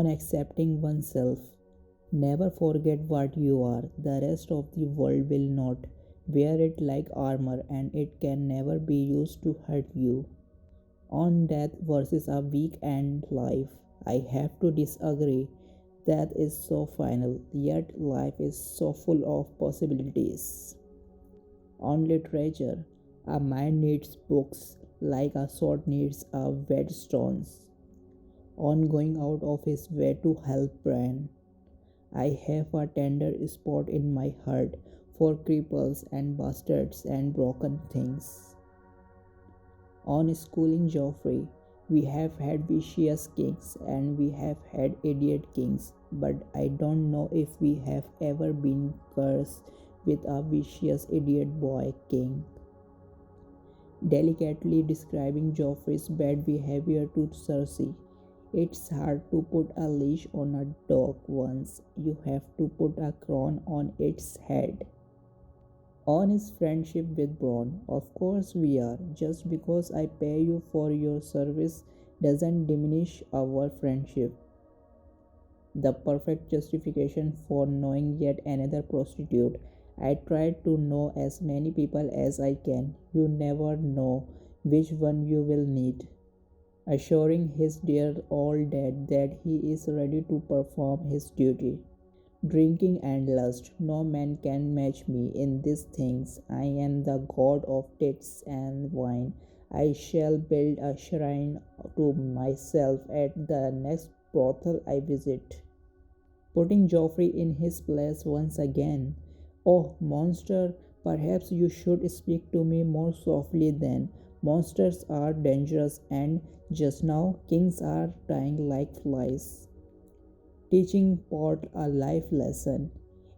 On accepting oneself. Never forget what you are. The rest of the world will not. Wear it like armor and it can never be used to hurt you. On death versus a week and life, I have to disagree. Death is so final, yet life is so full of possibilities. On literature, a mind needs books like a sword needs a whetstones. On going out of his way to help Brian. I have a tender spot in my heart for cripples and bastards and broken things. On schooling Joffrey, we have had vicious kings and we have had idiot kings, but I don't know if we have ever been cursed with a vicious idiot boy king. Delicately describing Joffrey's bad behavior to Cersei. It's hard to put a leash on a dog once you have to put a crown on its head. On his friendship with Bronn, of course we are. Just because I pay you for your service doesn't diminish our friendship. The perfect justification for knowing yet another prostitute. I try to know as many people as I can. You never know which one you will need. Assuring his dear old dad that he is ready to perform his duty. Drinking and lust, no man can match me in these things. I am the god of tits and wine. I shall build a shrine to myself at the next brothel I visit. Putting Joffrey in his place once again. Oh, monster, perhaps you should speak to me more softly then. Monsters are dangerous, and just now kings are dying like flies. Teaching Pot a life lesson.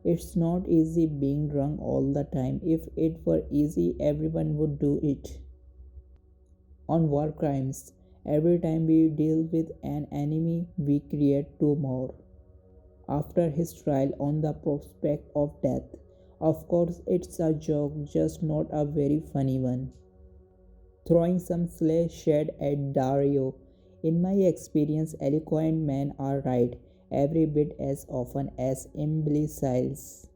It's not easy being drunk all the time. If it were easy, everyone would do it. On war crimes, every time we deal with an enemy, we create two more. After his trial on the prospect of death. Of course, it's a joke, just not a very funny one. Throwing some slay shade at Dario. In my experience, eloquent men are right every bit as often as imbeciles.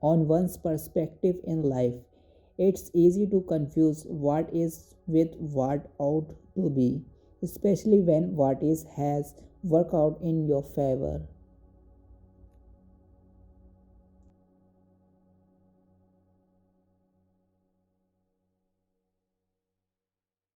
On one's perspective in life, it's easy to confuse what is with what ought to be, especially when what is has worked out in your favor.